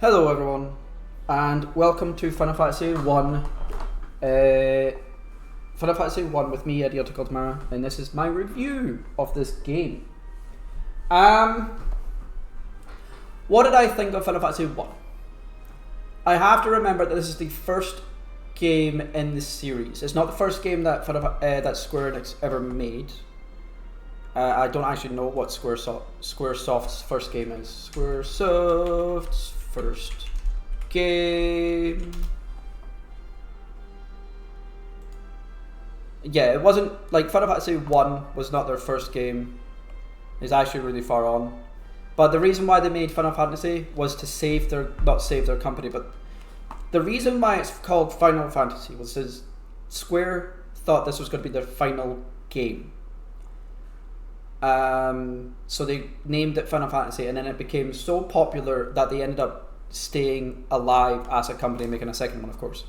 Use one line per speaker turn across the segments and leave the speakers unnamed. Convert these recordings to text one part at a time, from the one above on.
Hello everyone, and welcome to Final Fantasy 1. Final Fantasy 1 with me, E024, and this is my review of this game. What did I think of Final Fantasy 1? I have to remember that this is the first game in the series. It's not the first game that that Square Enix ever made. I don't actually know what Squaresoft's first game is. Squaresoft's first game. Yeah, it wasn't like Final Fantasy 1 was not their first game. It's actually really far on. But the reason why they made Final Fantasy was to save their, not save their company, but the reason why it's called Final Fantasy was because Square thought this was going to be their final game. So they named it Final Fantasy, and then it became so popular that they ended up staying alive as a company, making a second one, of course.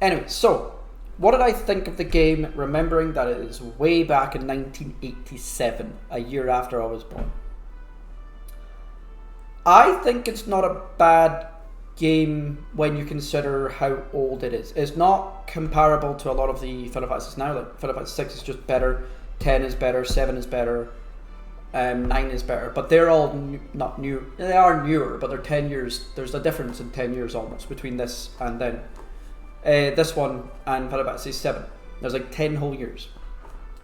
Anyway, so what did I think of the game, remembering that it is way back in 1987, a year after I was born? I think it's not a bad game when you consider how old it is. It's not comparable to a lot of the Final Fantasies now. Like Final Fantasy 6 is just better, 10 is better, 7 is better, 9 is better, but they're all not new. They are newer, but they're 10 years. There's a difference in 10 years almost between this and then. This one and Final Fantasy 7. There's like 10 whole years.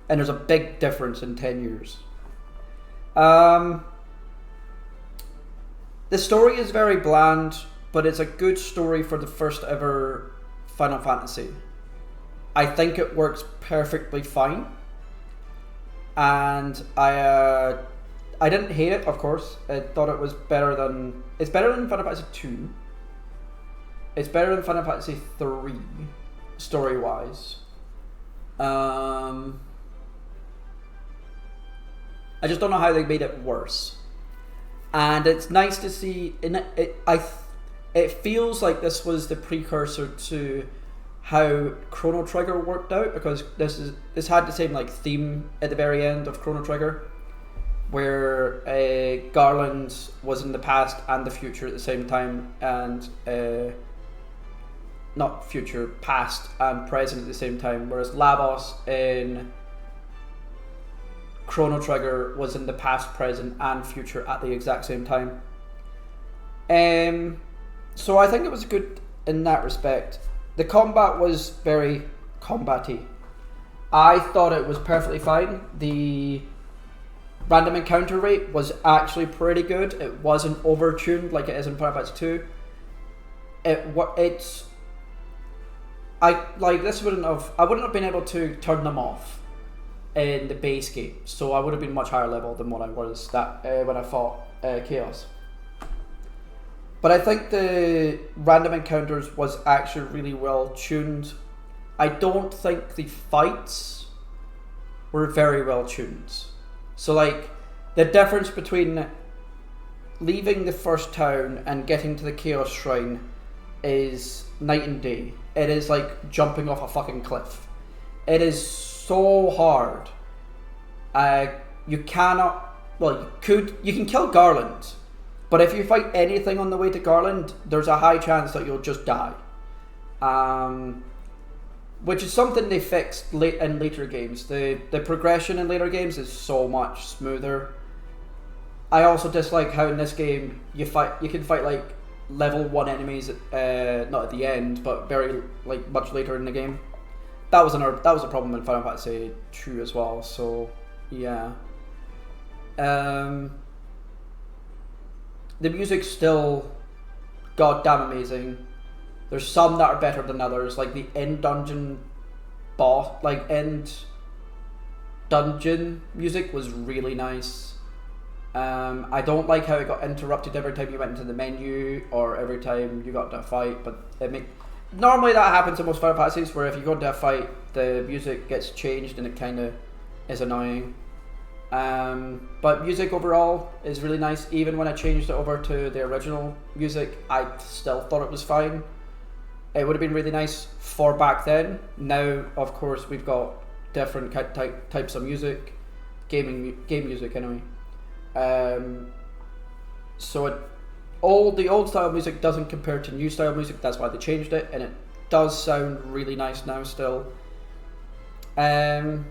And there's a big difference in 10 years. The story is very bland, but it's a good story for the first ever Final Fantasy. I think it works perfectly fine. And I didn't hate it, of course. I thought it was better than... It's better than Final Fantasy 2. It's better than Final Fantasy 3, story-wise. I just don't know how they made it worse. And it's nice to see... It feels like this was the precursor to how Chrono Trigger worked out, because this had the same like theme at the very end of Chrono Trigger, where Garland was in the past and the future at the same time, and not future, past and present at the same time, whereas Lavos in Chrono Trigger was in the past, present and future at the exact same time. So I think it was good in that respect. The combat was very combat-y. I thought it was perfectly fine. The random encounter rate was actually pretty good. It wasn't overtuned like it is in Final Fantasy 2. I wouldn't have been able to turn them off in the base game, so I would have been much higher level than what I was when I fought Chaos. But I think the random encounters was actually really well tuned. I don't think the fights were very well tuned. So like, the difference between leaving the first town and getting to the Chaos Shrine is night and day. It is like jumping off a fucking cliff. It is so hard. You cannot, well, you can kill Garland, but if you fight anything on the way to Garland, there's a high chance that you'll just die. Which is something they fixed in later games. The progression in later games is so much smoother. I also dislike how in this game you can fight like level 1 enemies not at the end, but very like much later in the game. That was a problem in Final Fantasy 2 as well, so yeah. The music's still goddamn amazing. There's some that are better than others, like the end dungeon music was really nice. I don't like how it got interrupted every time you went into the menu or every time you got into a fight, but normally that happens in most Final Fantasies, where if you go into a fight, the music gets changed and it kind of is annoying. But music overall is really nice. Even when I changed it over to the original music, I still thought it was fine. It would have been really nice for back then. Now, of course, we've got different types of music, game music anyway. So it the old style music doesn't compare to new style music. That's why they changed it, and it does sound really nice now still. Combat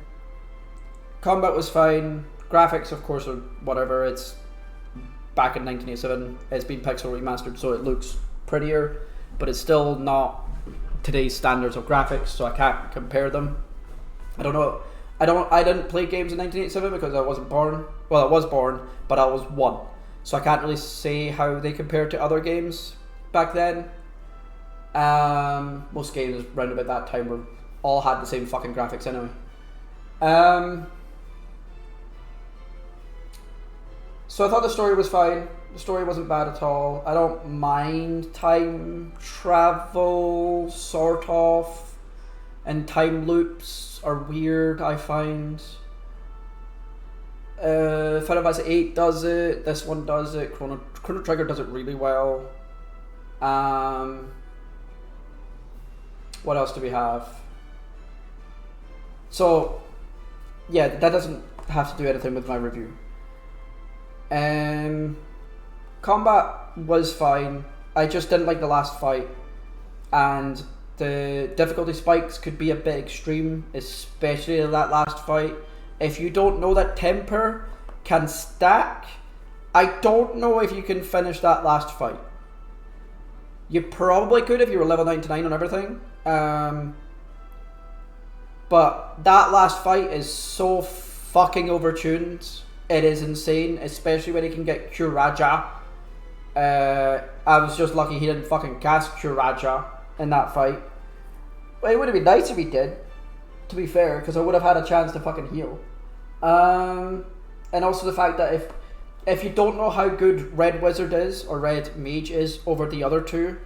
was fine. Graphics, of course, are whatever. It's back in 1987. It's been pixel remastered, so it looks prettier, but it's still not today's standards of graphics, so I can't compare them. I don't know. I didn't play games in 1987 because I wasn't born. Well, I was born, but I was 1. So I can't really say how they compare to other games back then. Most games around about that time were all had the same fucking graphics anyway. So I thought the story was fine. The story wasn't bad at all. I don't mind time travel, sort of, and time loops are weird, I find. Final Fantasy 8 does it, this one does it, Chrono Trigger does it really well. What else do we have? So, yeah, that doesn't have to do anything with my review. Combat was fine. I just didn't like the last fight, and the difficulty spikes could be a bit extreme, especially in that last fight. If you don't know that temper can stack, I don't know if you can finish that last fight. You probably could if you were level 99 on everything. But that last fight is so fucking overtuned. It is insane, especially when he can get Kuraja. I was just lucky he didn't fucking cast Kuraja in that fight. Well, it would have been nice if he did, to be fair, because I would have had a chance to fucking heal. And also the fact that if you don't know how good Red Wizard is, or Red Mage is over the other two,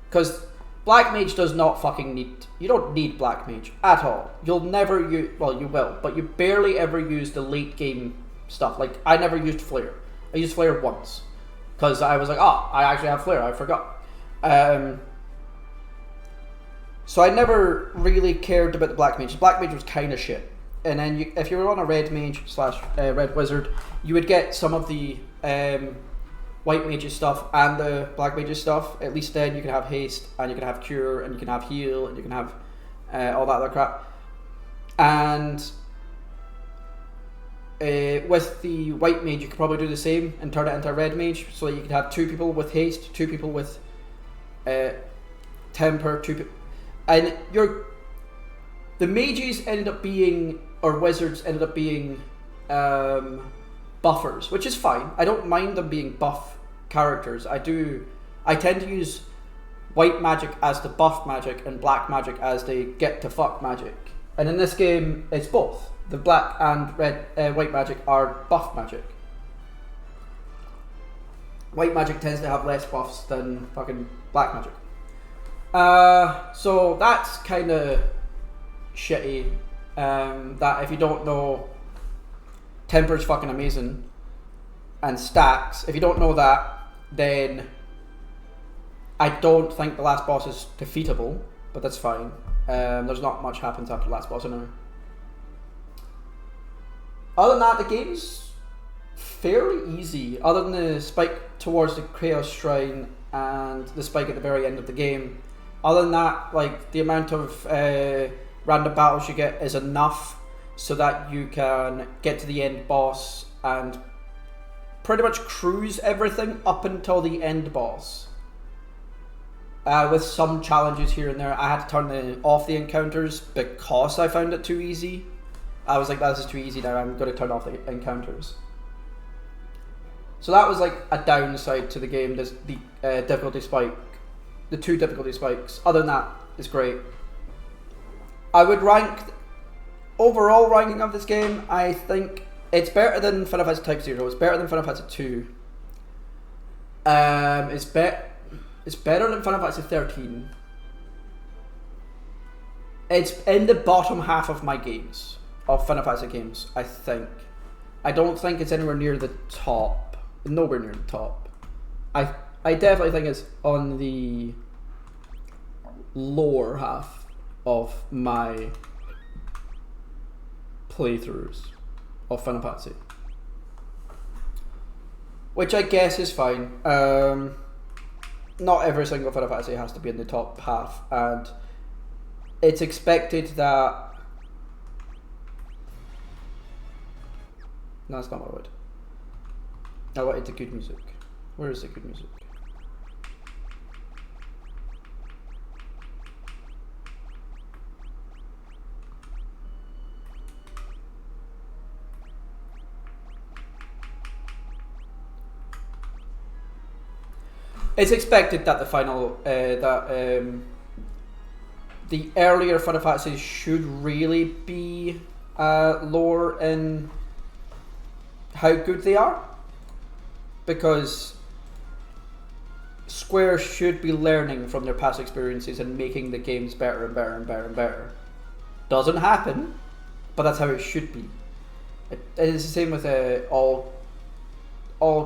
because Black Mage does not fucking need... You don't need Black Mage at all. You'll never use... Well, you will, but you barely ever use the late game stuff. Like, I never used Flare. I used Flare once. Because I was like, oh, I actually have Flare, I forgot. So I never really cared about the Black Mage. The Black Mage was kind of shit. And then if you were on a Red Mage / Red Wizard, you would get some of the White Mage's stuff and the Black Mage's stuff. At least then you can have Haste, and you can have Cure, and you can have Heal, and you can have all that other crap. And with the White Mage, you could probably do the same and turn it into a Red Mage, so that you could have 2 people with Haste, 2 people with Temper, 2 people... And the mages ended up being, or wizards ended up being buffers, which is fine. I don't mind them being buff characters. I tend to use white magic as the buff magic and black magic as the get to fuck magic. And in this game, it's both. The black and white magic are buff magic. White magic tends to have less buffs than fucking black magic. So that's kind of shitty. That if you don't know, Temper's fucking amazing, and stacks. If you don't know that, then I don't think the last boss is defeatable, but that's fine. There's not much happens after the last boss anyway. Other than that, the game's fairly easy, other than the spike towards the Chaos Shrine and the spike at the very end of the game. Other than that, like, the amount of random battles you get is enough so that you can get to the end boss and pretty much cruise everything up until the end boss. With some challenges here and there. I had to turn off the encounters because I found it too easy. I was like, this is too easy now, I'm going to turn off the encounters. So that was like a downside to the game, the difficulty spike. The 2 difficulty spikes. Other than that, it's great. I would rank... Overall ranking of this game, I think it's better than Final Fantasy Type 0. It's better than Final Fantasy 2. It's better than Final Fantasy 13. It's in the bottom half of my games. Of Final Fantasy games, I think. I don't think it's anywhere near the top. Nowhere near the top. I definitely think it's on the lower half of my playthroughs of Final Fantasy, which I guess is fine. not every single Final Fantasy has to be in the top half, and it's expected that. No, that's not what I would. I wanted the good music. Where is the good music? It's expected that the final, the earlier Final Fantasies should really be lower in how good they are, because Square should be learning from their past experiences and making the games better and better and better and better. Doesn't happen, but that's how it should be. It's the same with all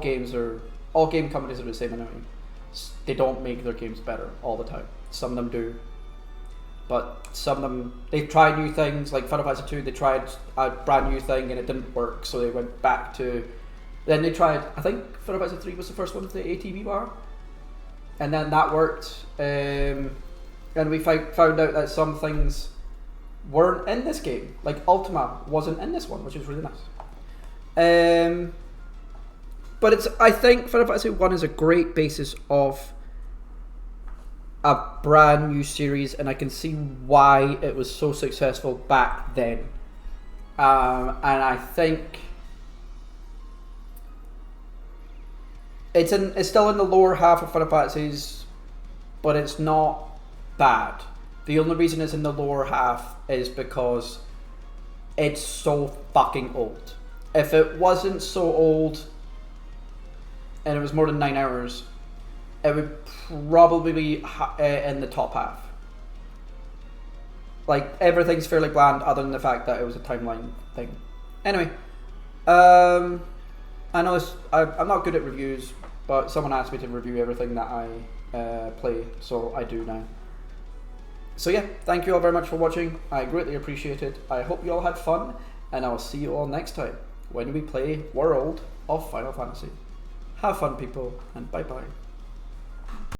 game companies are the same anyway. They don't make their games better all the time. Some of them do, but some of them, they try new things. Like Final Fantasy 2, they tried a brand new thing and it didn't work, so they went back to. Then they tried. I think Final Fantasy 3 was the first one with the ATV bar, and then that worked. And we found out that some things weren't in this game. Like Ultima wasn't in this one, which is really nice. But I think Final Fantasy 1 is a great basis of a brand new series, and I can see why it was so successful back then. And I think it's still in the lower half of Final Fantasies, but it's not bad. The only reason it's in the lower half is because it's so fucking old. If it wasn't so old and it was more than 9 hours, it would probably be in the top half. Like, everything's fairly bland other than the fact that it was a timeline thing. Anyway, I know I'm not good at reviews, but someone asked me to review everything that I play, so I do now. So yeah, thank you all very much for watching. I greatly appreciate it. I hope you all had fun, and I'll see you all next time when we play World of Final Fantasy. Have fun, people, and bye bye.